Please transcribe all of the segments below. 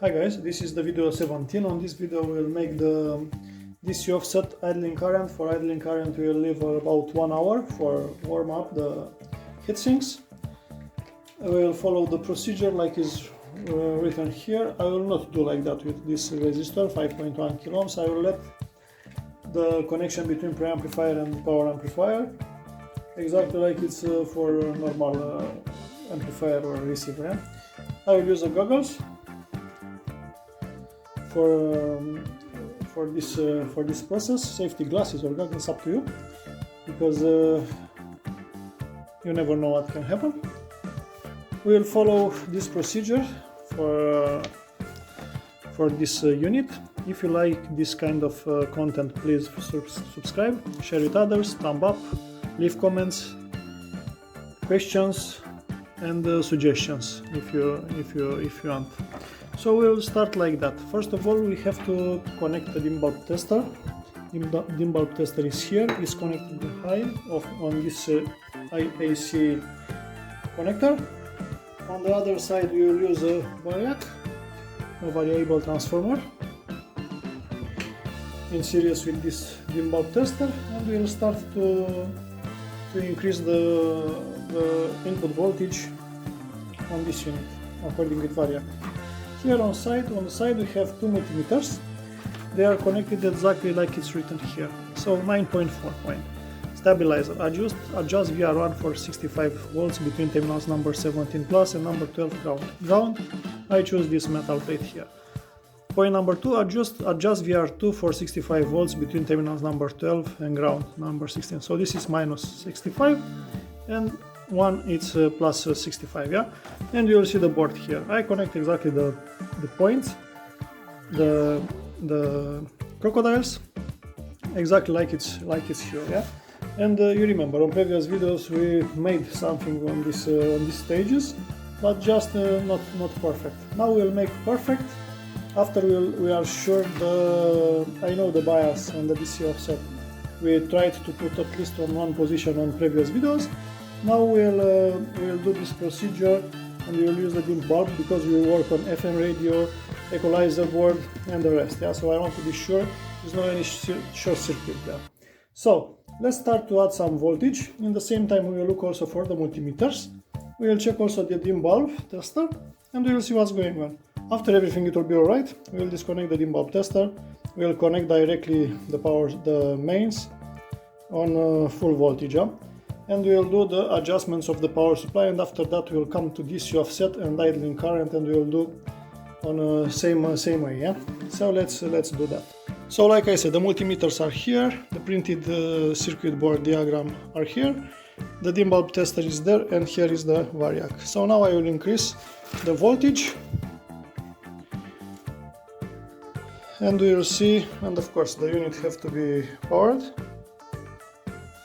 Hi guys, this is the video 17. On this video we'll make the DC offset idling current. For idling current we'll leave about 1 hour for warm up the heatsinks. We'll follow the procedure like is written here. I will not do like that with this resistor 5.1 kilo ohms. I will let the connection between preamplifier and power amplifier exactly like it's for normal amplifier or receiver. I will use the goggles for this process. Safety glasses or goggles, up to you, because you never know what can happen. We will follow this procedure for this unit. If you like this kind of content, please subscribe, share with others, thumb up, leave comments, questions and suggestions if you want. So we'll start like that. First of all, we have to connect the dim bulb tester. Dim bulb tester is here. It's connected high on this IAC connector. On the other side, we will use a Variac, a variable transformer, in series with this dim bulb tester, and we will start to increase the input voltage on this unit according with Variac. Here on the side we have two multimeters. They are connected exactly like it's written here. So 9.4 point. Stabilizer. Adjust VR1 for 65 volts between terminals number 17 plus and number 12 ground. Ground, I choose this metal plate here. Point number 2, adjust VR2 for 65 volts between terminals number 12 and ground number 16. So this is minus 65 and one it's plus 65, yeah. And you will see the board here. I connect exactly the points, the crocodiles, exactly like it's here, yeah. And you remember on previous videos we made something on these stages, but just not perfect. Now we'll make perfect after we are sure I know the bias and the DC offset. We tried to put at least on one position on previous videos. Now we'll do this procedure and we will use the dim bulb because we will work on FM radio, equalizer board and the rest. Yeah, so I want to be sure there's no any short circuit there. So let's start to add some voltage. In the same time we will look also for the multimeters. We will check also the dim bulb tester and we will see what's going on. After everything it will be alright. We will disconnect the dim bulb tester. We will connect directly the mains on full voltage. Yeah? And we will do the adjustments of the power supply, and after that we will come to DC offset and idling current, and we will do on same way, yeah. So let's do that. So like I said, the multimeters are here, the printed circuit board diagram are here, the dim bulb tester is there, and here is the Variac. So now I will increase the voltage, and we will see, and of course the unit have to be powered.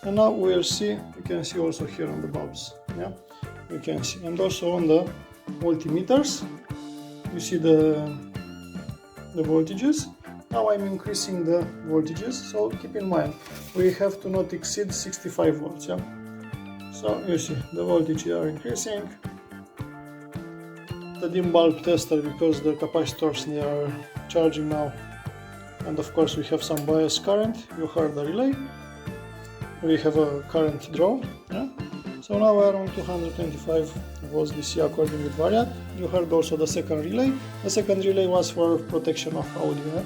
And now we will see, you can see also here on the bulbs, yeah, you can see, and also on the multimeters, you see the voltages. Now I'm increasing the voltages, so keep in mind, we have to not exceed 65 volts, yeah. So you see, the voltage are increasing, the dim bulb tester, because the capacitors, they are charging now, and of course we have some bias current, you heard the relay. We have a current draw, yeah? So now we are on 225 volts DC according with Variac. You heard also the second relay. The second relay was for protection of audio, yeah?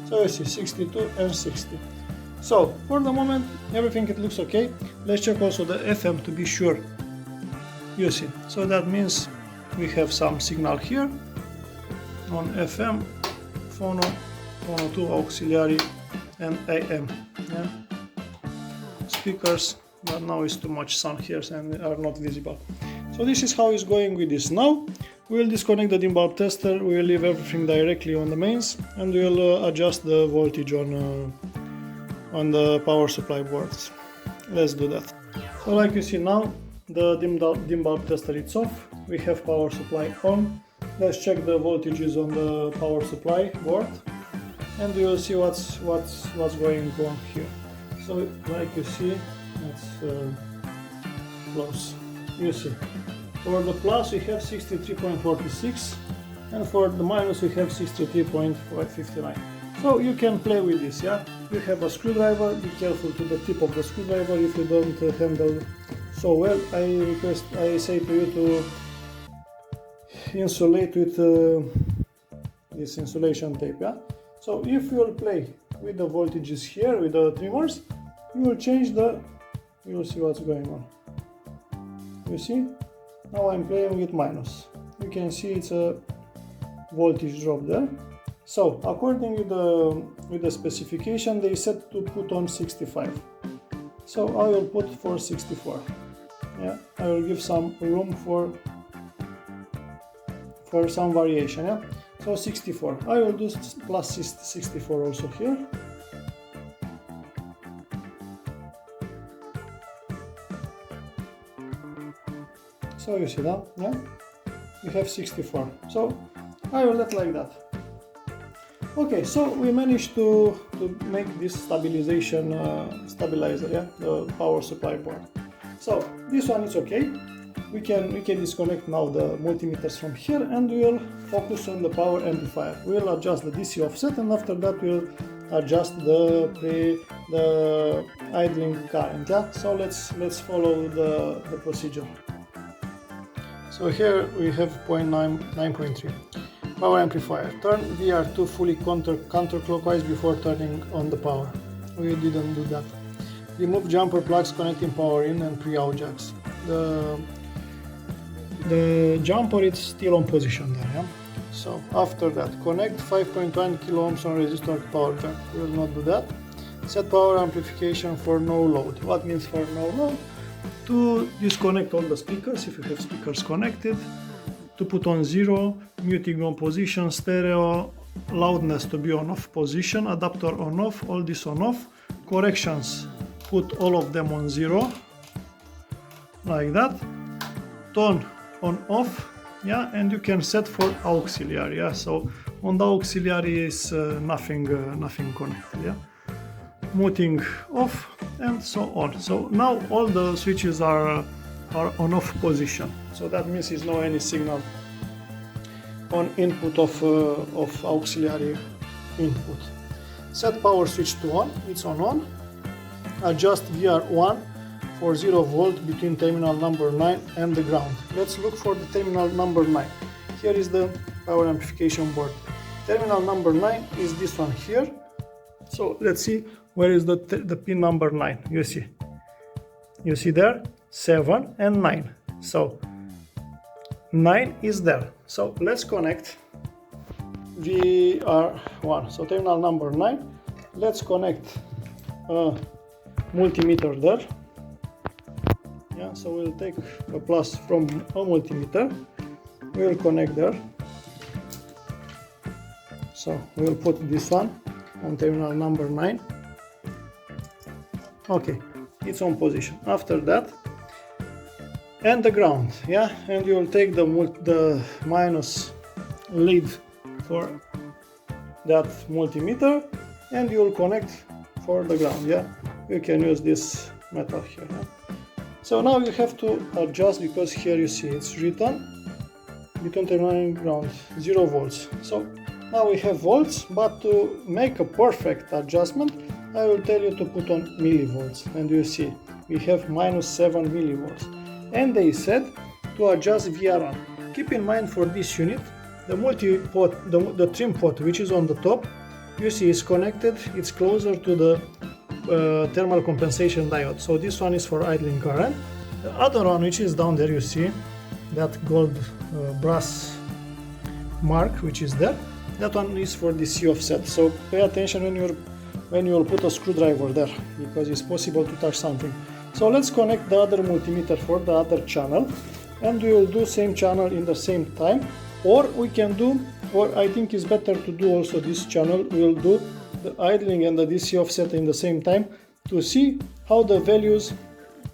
So you see 62 and 60. So for the moment everything it looks okay. Let's check also the FM to be sure. You see, so that means we have some signal here on FM, phono 2 auxiliary and AM, yeah? Speakers, but now it's too much sun here and are not visible. So this is how it's going with this. Now we will disconnect the dim bulb tester, we will leave everything directly on the mains, and we will adjust the voltage on the power supply boards. Let's do that. So like you see now, the dim bulb tester is off, we have power supply on. Let's check the voltages on the power supply board and we will see what's going on here. So like you see, it's close. You see, for the plus we have 63.46 and for the minus we have 63.59. So you can play with this, yeah? You have a screwdriver, be careful to the tip of the screwdriver if you don't handle so well. I say to you to insulate with this insulation tape, yeah? So if you will play with the voltages here, with the trimmers, you will change you will see what's going on. You see? Now I'm playing with minus. You can see it's a voltage drop there. So according with the specification, they said to put on 65. So I will put for 64. Yeah, I will give some room for some variation. Yeah, so 64. I will do plus 64 also here. So you see that, yeah, we have 64. So I will let like that. Okay, so we managed to make this stabilizer, yeah, the power supply port. So this one is okay. We can disconnect now the multimeters from here, and we will focus on the power amplifier. We will adjust the DC offset, and after that we will adjust the idling current. Yeah. So let's follow the procedure. So here we have 9.3. Power amplifier. Turn VR2 fully counterclockwise before turning on the power. We didn't do that. Remove jumper plugs connecting power in and pre-out jacks. The jumper is still on position there, yeah? So after that, connect 5.1 kilo ohms on resistor to power jack. We will not do that. Set power amplification for no load. What means for no load? To disconnect all the speakers, if you have speakers connected, to put on 0, muting on position, stereo, loudness to be on off position, adapter on off, all this on off, corrections, put all of them on 0, like that, tone on off, yeah, and you can set for auxiliary, yeah, so on the auxiliary is nothing connected, yeah, muting off, and so on. So now all the switches are on off position, so that means there's no any signal on input of auxiliary input. Set power switch to on, it's on. Adjust VR1 for 0 volt between terminal number 9 and the ground. Let's look for the terminal number 9. Here is the power amplification board. Terminal number 9 is this one here. So let's see where is the pin number 9. You see there 7 and 9. So 9 is there. So let's connect VR1. So terminal number 9. Let's connect a multimeter there. Yeah, so we'll take a plus from a multimeter. We will connect there. So we'll put this one on terminal number 9. Okay, it's on position. After that, and the ground, yeah, and you will take the minus lead for that multimeter, and you will connect for the ground, yeah. You can use this metal here. Yeah? So now you have to adjust, because here you see it's written between terminal and ground 0 volts. So now we have volts, but to make a perfect adjustment, I will tell you to put on millivolts, and you see we have minus 7 millivolts. And they said to adjust VR1. Keep in mind for this unit, the multi-pot, the trim pot, which is on the top, you see is connected, it's closer to the thermal compensation diode. So this one is for idling current. The other one, which is down there, you see that gold brass mark which is there, that one is for DC offset. So pay attention when you will put a screwdriver there, because it's possible to touch something. So let's connect the other multimeter for the other channel, and we will do same channel in the same time, or we can do, or I think it's better to do also this channel. We will do the idling and the DC offset in the same time to see how the values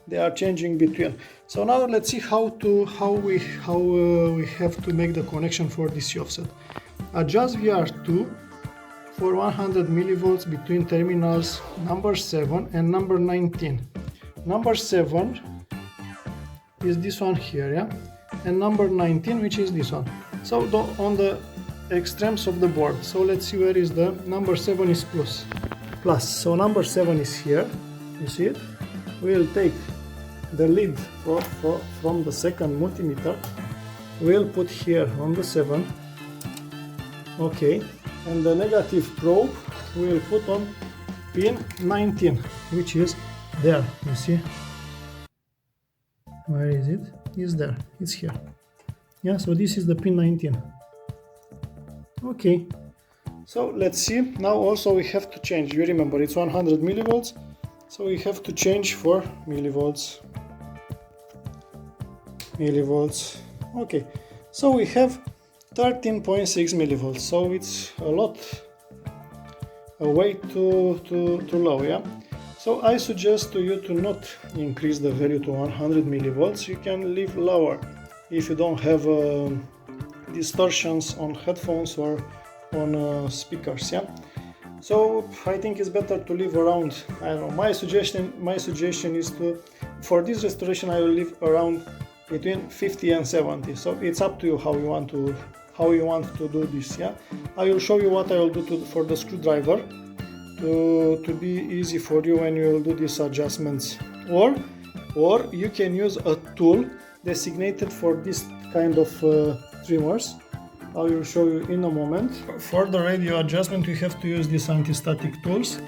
they are changing between. So now let's see how we have to make the connection for DC offset. Adjust VR2 for 100 millivolts between terminals number 7 and number 19. Number 7 is this one here, yeah, and number 19, which is this one. So on the extremes of the board, so let's see where is the number 7 is plus. So number 7 is here, you see it. We'll take the lead from the second multimeter, we'll put here on the 7, okay, and the negative probe we'll put on pin 19, which is there, you see. Where is it? It's there, it's here. Yeah, so this is the pin 19. Okay, so let's see. Now also we have to change. You remember it's 100 millivolts, so we have to change for millivolts. Okay, so we have 13.6 millivolts, so it's a way too low, yeah. So I suggest to you to not increase the value to 100 millivolts. You can leave lower if you don't have distortions on headphones or on speakers, yeah. So I think it's better to leave around, I don't know, my suggestion is to, for this restoration I will leave around between 50 and 70. So it's up to you how you want to do this, yeah. I will show you what I will do for the screwdriver to be easy for you when you will do these adjustments, or you can use a tool designated for this kind of trimmers. I will show you in a moment. For the radio adjustment we have to use these anti-static tools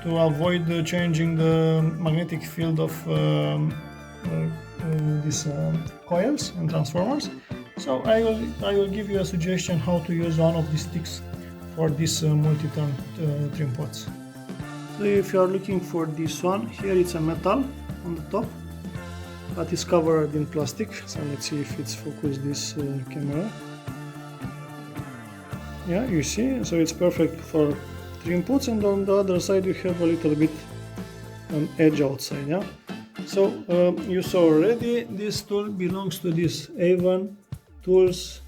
to avoid changing the magnetic field of these coils and transformers. So I will give you a suggestion how to use one of these sticks for these multi-turn trim pots. So if you are looking for this one, here it's a metal on the top, but it's covered in plastic. So let's see if it's focused this camera. Yeah, you see, so it's perfect for trim pots, and on the other side you have a little bit an edge outside, yeah. So you saw already, this tool belongs to this Avon Tools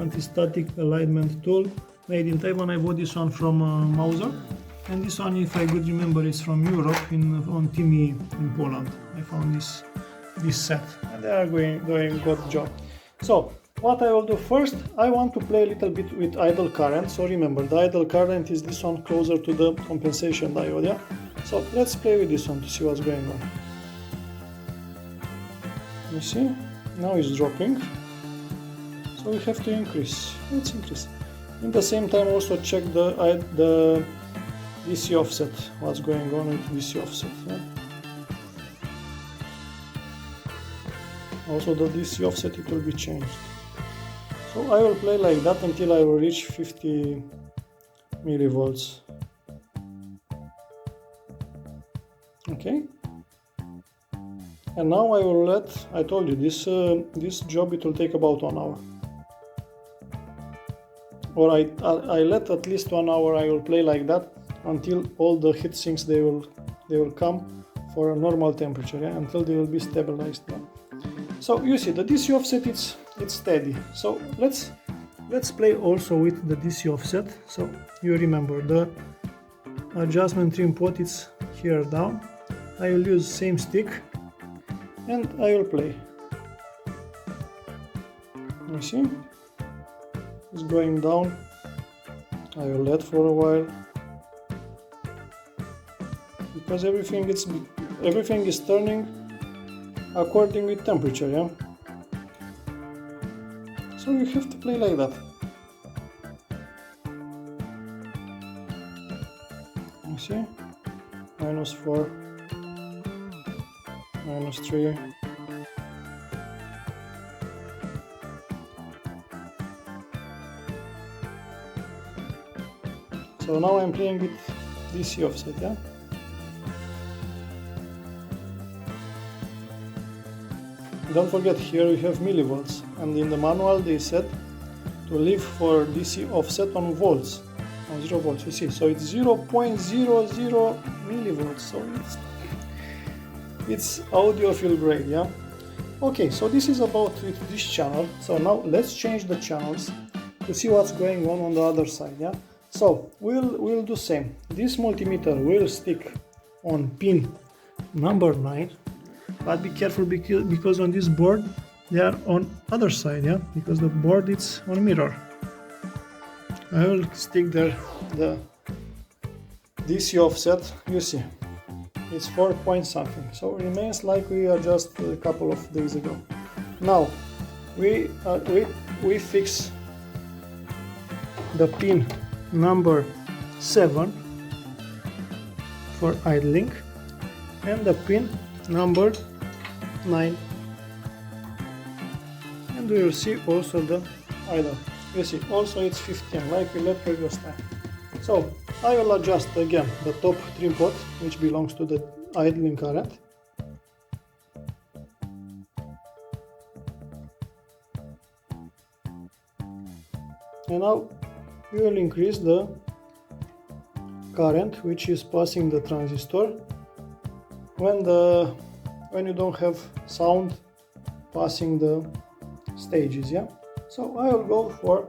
anti-static alignment tool, made in Taiwan. I bought this one from Mauser, and this one, if I could remember, is from Europe, on Timi in Poland. I found this set, and they are doing good job. So what I will do first, I want to play a little bit with idle current. So remember, the idle current is this one closer to the compensation diode, yeah? So let's play with this one to see what's going on. You see, now it's dropping, so we have to increase. Let's increase. In the same time, also check the DC offset, what's going on with DC offset, yeah? Also the DC offset, it will be changed. So I will play like that until I will reach 50 millivolts. Okay. And now I will I told you, this job, it will take about 1 hour. Or I let at least 1 hour, I will play like that until all the heat sinks, they will come for a normal temperature, yeah? Until they will be stabilized. Yeah? So you see, the DC offset, it's steady. So let's play also with the DC offset. So you remember the adjustment trim pot, it's here down. I will use same stick and I will play. You see, it's going down. I will let for a while, because everything is turning according with temperature, yeah. So you have to play like that. You see, -4, -3. So now I'm playing with DC offset, yeah. Don't forget, here you have millivolts, and in the manual they said to leave for DC offset on volts, on 0 volts, you see, so it's 0.00 millivolts, so it's audiophile grade, yeah. Okay, so this is about with this channel. So now let's change the channels to see what's going on the other side, yeah. So we'll do same. This multimeter will stick on pin number 9, but be careful because on this board they are on other side, yeah, because the board is on mirror. I will stick there the DC offset. You see, it's 4 point something, so it remains like we are just a couple of days ago. Now we fix the pin number 7 for idling and the pin number 9, and we will see also the idle. You see, also it's 15 like we left previous time. So I will adjust again the top trim pot, which belongs to the idling current. And now we will increase the current which is passing the transistor when you don't have sound passing the stages, yeah. So I will go for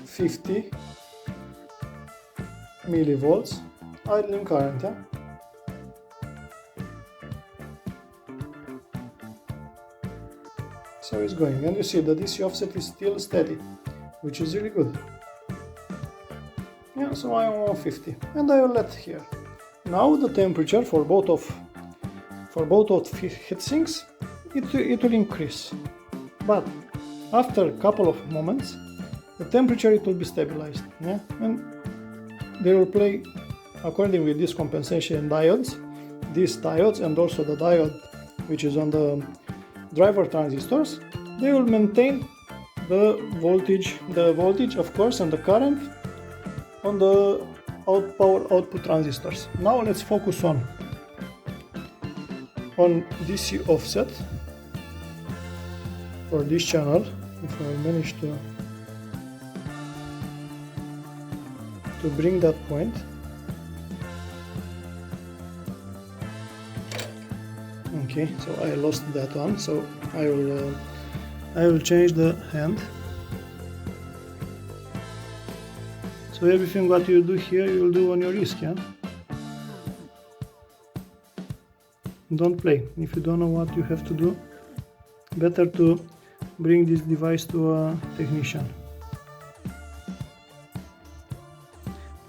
50 millivolts idling current, yeah. So it's going, and you see the DC offset is still steady, which is really good. Yeah, so I am on 50, and I will let here. Now the temperature for both of heatsinks, it will increase, but after a couple of moments the temperature it will be stabilized, yeah, and they will play according with these compensation diodes, these diodes, and also the diode which is on the driver transistors. They will maintain the voltage of course, and the current on the power output transistors. Now let's focus on DC offset for this channel, if I manage to bring that point. Okay, so I lost that one, so I will change the hand. So everything what you do here, you will do on your risk, yeah? Don't play. If you don't know what you have to do, better to bring this device to a technician.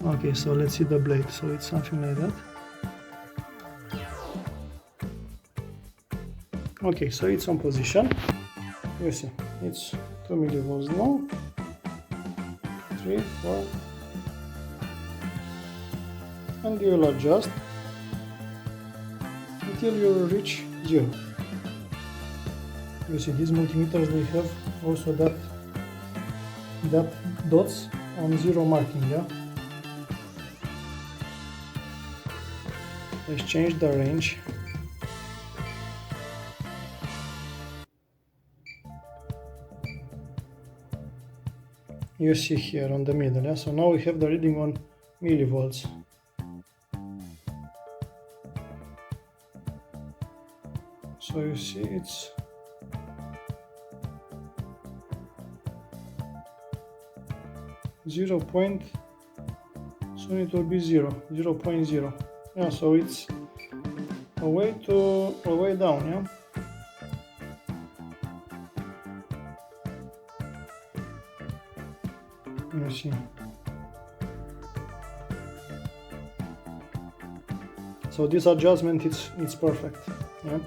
Okay, so let's see the blade. So it's something like that. Okay, so it's on position. You see, it's 2 millivolts now. 3, 4. And you will adjust until you reach 0. You see, these multimeters, they have also that dots on 0 marking, yeah. Let's change the range. You see here on the middle, yeah? So now we have the reading on millivolts. So you see it's .0, soon it will be 0.0. Yeah, so it's a way down, yeah. You see. So this adjustment, it's perfect, yeah.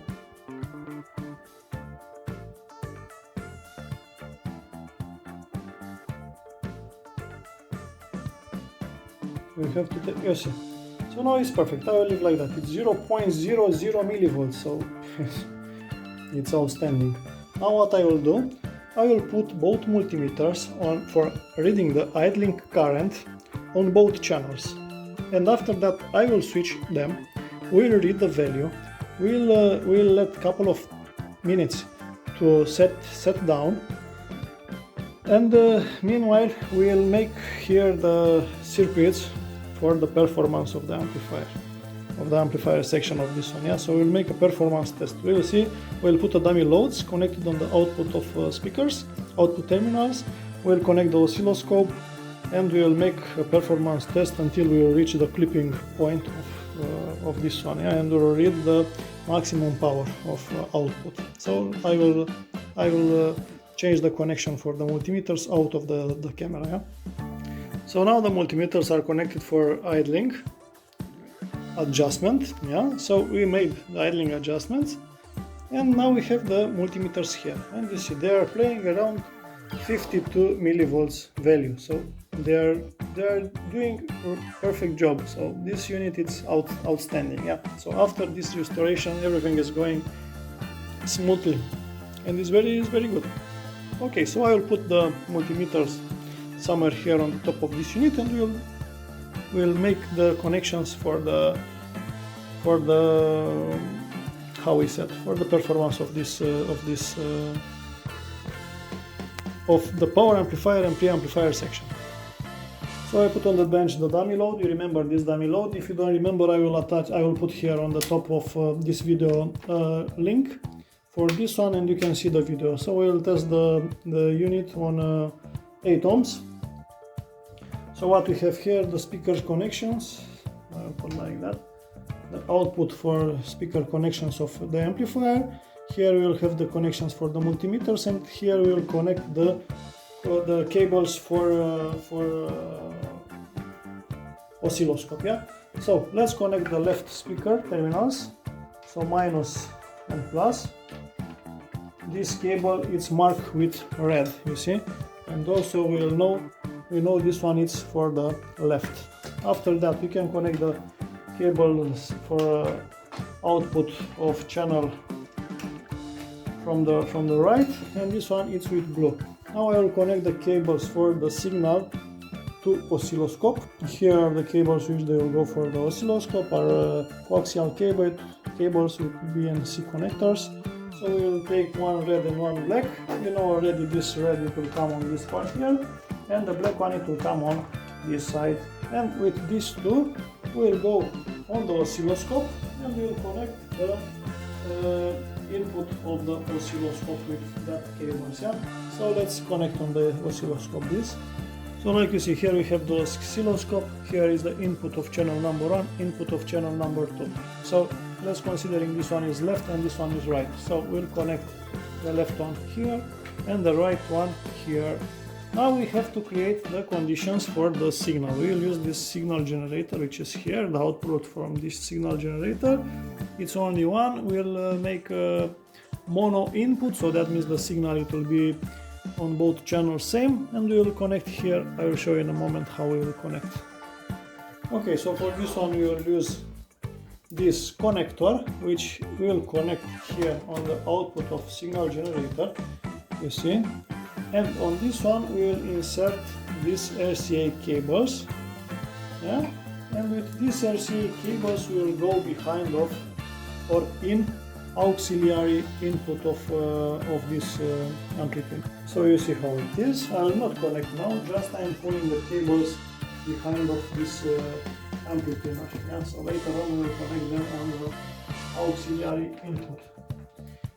We have to take, you see. So now it's perfect. I will leave like that. It's 0.00 millivolts, so it's outstanding. Now what I will do, I will put both multimeters on for reading the idling current on both channels, and after that I will switch them. We'll read the value. We'll let a couple of minutes to set down, and meanwhile we'll make here the circuits for the performance of the amplifier section of this one, yeah. So we'll make a performance test. We will see. We'll put a dummy loads connected on the output of speakers, output terminals. We'll connect the oscilloscope, and we will make a performance test until we will reach the clipping point of of this one, yeah, and will read the maximum power of output. So I will change the connection for the multimeters out of the camera. Yeah? So now the multimeters are connected for idling adjustment. Yeah, so we made the idling adjustments, and now we have the multimeters here, and you see they are playing around 52 millivolts value. So they are doing a perfect job. So this unit is outstanding. Yeah. So after this restoration, everything is going smoothly, and it's very good. Okay, so I will put the multimeters somewhere here on top of this unit, and we'll make the connections for the how we said, for the performance of the power amplifier and preamplifier section. So I put on the bench the dummy load. You remember this dummy load. If you don't remember, I will put here on the top of this video link for this one, and you can see the video. So we'll test the unit on 8 ohms. So what we have here, the speaker connections, I'll put like that, the output for speaker connections of the amplifier. Here we will have the connections for the multimeters, and here we will connect the cables for oscilloscope. Yeah. So let's connect the left speaker terminals. So minus and plus. This cable is marked with red, you see, and also we know this one is for the left. After that, we can connect the cables for output of channel from the right, and this one is with blue. Now I will connect the cables for the signal to oscilloscope. Here are the cables which they will go for the oscilloscope, are coaxial cables with BNC connectors. So we will take one red and one black. You know already this red, it will come on this part here, and the black one, it will come on this side. And with these two, we will go on the oscilloscope, and we will connect the input of the oscilloscope with that cables. Yeah. So let's connect on the oscilloscope this. So like you see here, we have the oscilloscope. Here is the input of channel number 1, input of channel number 2. So let's considering this one is left and this one is right. So we'll connect the left one here and the right one here. Now we have to create the conditions for the signal. We will use this signal generator, which is here, the output from this signal generator. It's only one. We'll make a mono input, so that means the signal, it will be on both channels same, and we will connect here. I will show you in a moment how we will connect. Okay, so for this one we will use this connector, which will connect here on the output of signal generator, you see, and on this one we will insert these RCA cables, yeah, and with these RCA cables we will go behind of or in auxiliary input of this amplifier. So you see how it is. I will not connect now, just I am pulling the cables behind of this amplifier. Yeah? So later on we will connect them on the auxiliary input.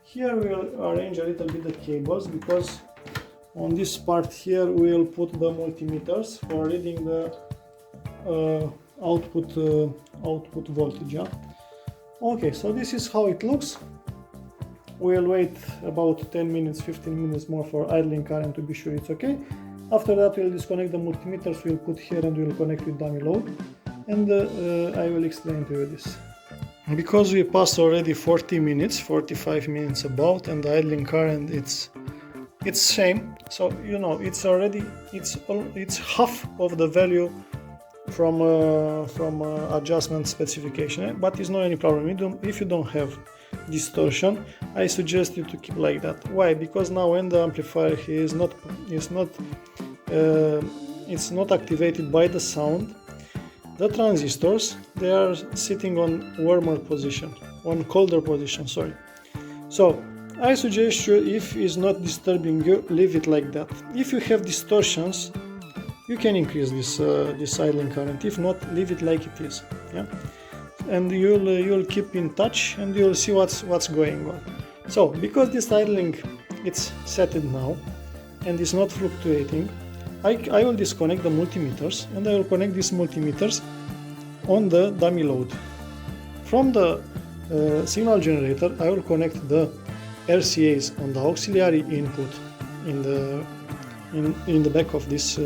Here we will arrange a little bit the cables, because on this part here we will put the multimeters for reading the output voltage. Yeah? Okay, so this is how it looks. We'll wait about 10 minutes, 15 minutes more for idling current to be sure it's okay. After that we'll disconnect the multimeters, we'll put here and we'll connect with dummy load, and I will explain to you this. Because we passed already 40 minutes, 45 minutes about, and the idling current it's same, so you know it's already it's half of the value from adjustment specification, but it's not any problem. If you don't have distortion, I suggest you to keep like that. Why? Because now when the amplifier it's not activated by the sound, the transistors, they are sitting on warmer position, on colder position, sorry. So I suggest you, if it's not disturbing you, leave it like that. If you have distortions, you can increase this idling current. If not, leave it like it is. Yeah, and you'll keep in touch, and you'll see what's going on. So because this idling, it's set now, and it's not fluctuating, I will disconnect the multimeters, and I will connect these multimeters on the dummy load. From the signal generator, I will connect the RCAs on the auxiliary input in the back of this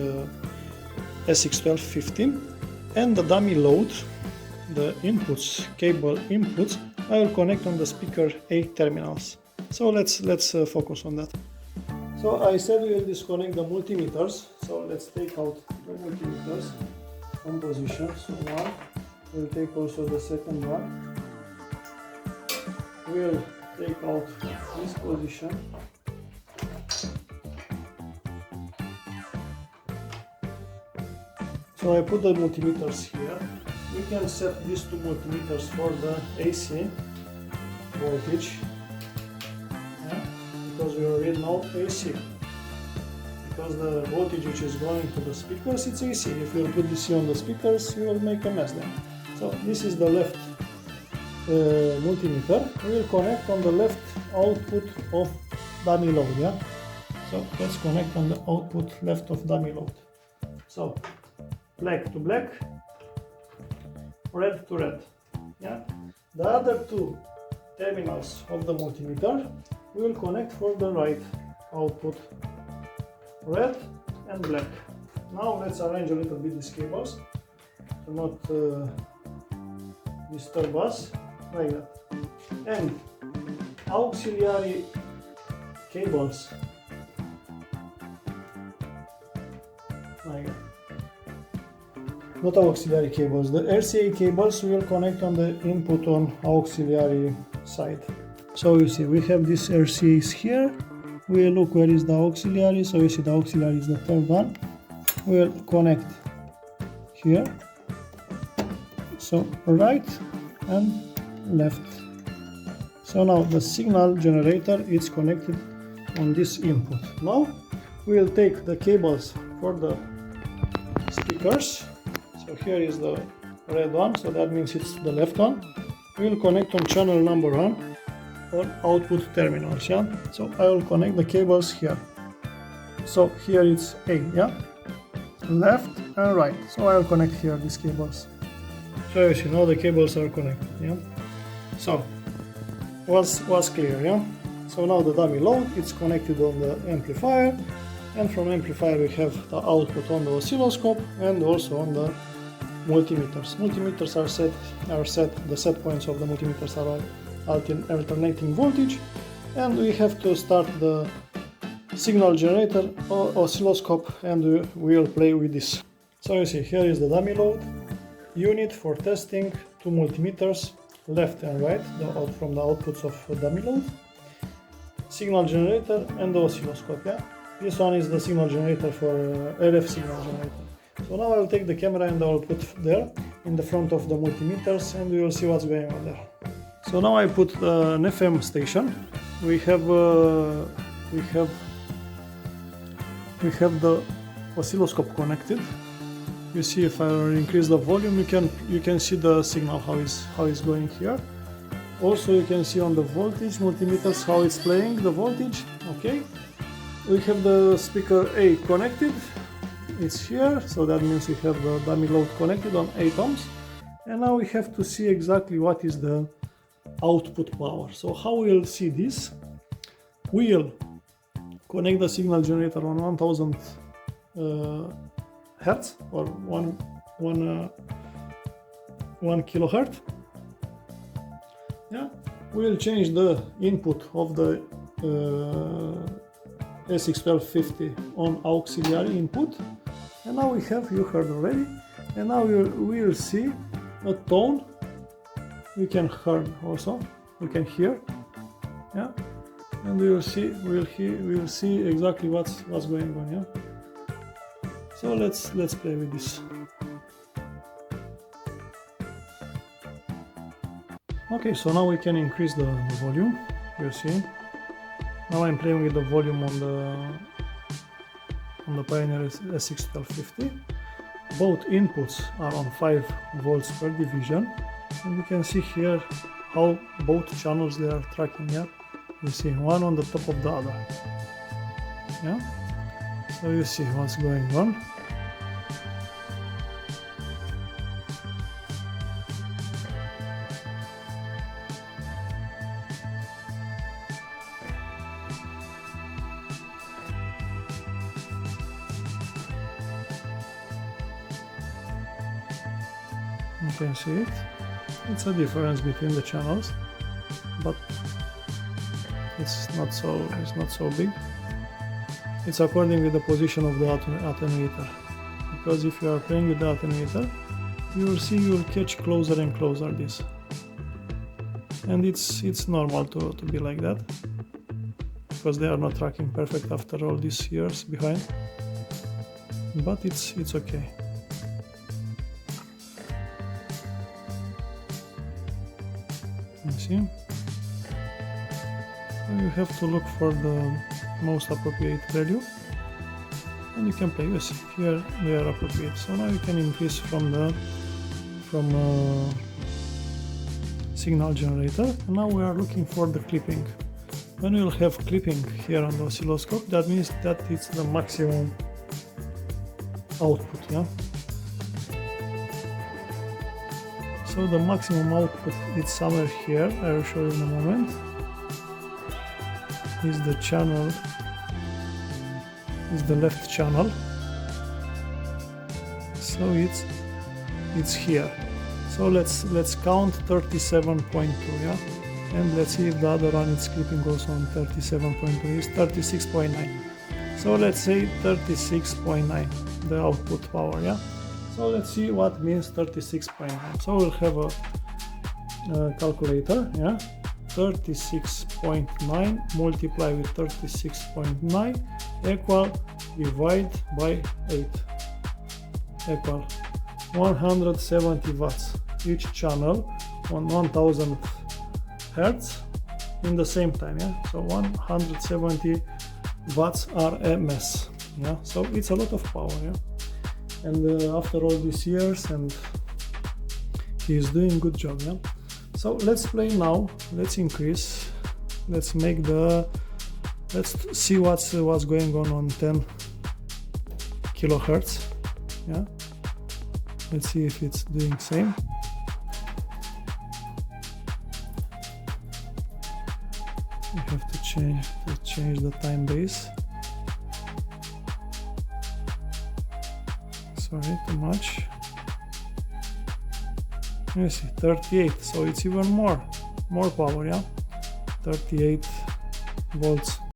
SX1250, and the dummy load, the inputs, cable inputs, I will connect on the speaker A terminals. So let's focus on that. So I said we will disconnect the multimeters. So let's take out the multimeters from position. So one, we'll take also the second one. We'll take out this position. So I put the multimeters here. We can set these two multimeters for the AC voltage, because we already know AC. Because the voltage which is going to the speakers, it's AC. If you put DC on the speakers, you will make a mess then. So this is the left multimeter. We will connect on the left output of dummy load. Yeah. So let's connect on the output left of dummy load. So black to black, red to red. Yeah. The other two terminals of the multimeter we will connect for the right output, red and black. Now let's arrange a little bit these cables to not disturb us, like that. And auxiliary cables, like that. Not auxiliary cables, the RCA cables we will connect on the input on auxiliary side. So you see we have these RCAs here. We'll look where is the auxiliary. So you see the auxiliary is the third one. We'll connect here. So right and left. So now the signal generator is connected on this input. Now we'll take the cables for the speakers. So here is the red one, so that means it's the left one. We'll connect on channel number 1 on output terminals. Yeah. So I will connect the cables here. So here it's A, yeah, left and right. So I will connect here these cables. So you see now the cables are connected. Yeah. So was clear. Yeah. So now the dummy load it's connected on the amplifier, and from amplifier we have the output on the oscilloscope and also on the multimeters. Multimeters are set. The set points of the multimeters are alternating voltage, and we have to start the signal generator or oscilloscope, and we will play with this. So you see here is the dummy load unit for testing, two multimeters left and right from the outputs of dummy load, signal generator and the oscilloscope. Yeah, this one is the signal generator for RF signal generator. So now I will take the camera and I will put there in the front of the multimeters, and we will see what's going on there. So now I put an FM station. We have the oscilloscope connected. You see, if I increase the volume, you can see the signal how it's going here. Also, you can see on the voltage multimeters how it's playing the voltage. Okay, we have the speaker A connected. It's here, so that means we have the dummy load connected on 8 ohms. And now we have to see exactly what is the output power. So how we'll see this? We'll connect the signal generator on 1000 hertz or 1 kilohertz. Yeah, we'll change the input of the SX1250 on auxiliary input, and now we have, you heard already, and now we will see a tone. We can hear also, we can hear, yeah, and we will see exactly what's going on. Yeah. So let's play with this. Okay, so now we can increase the volume. You see. Now I'm playing with the volume on the Pioneer SX1250. Both inputs are on 5 volts per division, and you can see here how both channels they are tracking. Yeah, you see one on the top of the other. Yeah, so you see what's going on. You can see it. It's a difference between the channels, but it's not so big. It's according with the position of the attenuator, because if you are playing with the attenuator, you will see you will catch closer and closer this, and it's normal to be like that, because they are not tracking perfect after all these years behind, but it's okay. You see, so you have to look for the most appropriate value, and you can play. You see here they are appropriate, so now you can increase from signal generator, and now we are looking for the clipping. When we will have clipping here on the oscilloscope, that means that it's the maximum output, yeah. So the maximum output is somewhere here. I will show you in a moment. Is the channel, is the left channel. So it's here. So let's count 37.2, yeah, and let's see if the other one is clipping also on 37.2. is 36.9. So let's say 36.9 the output power, yeah. So let's see what means 36.9. So we'll have a calculator, yeah. 36.9 multiply with 36.9 equal divide by 8 equal 170 watts each channel on 1000 hertz in the same time, yeah. So 170 watts RMS, yeah. So it's a lot of power, yeah. And after all these years, and he is doing good job, yeah. So let's play now. Let's increase. Let's make let's see what's going on 10 kilohertz, yeah. Let's see if it's doing same. We have to change the time base. Sorry, too much. You see, 38, so it's even more power, yeah. 38 volts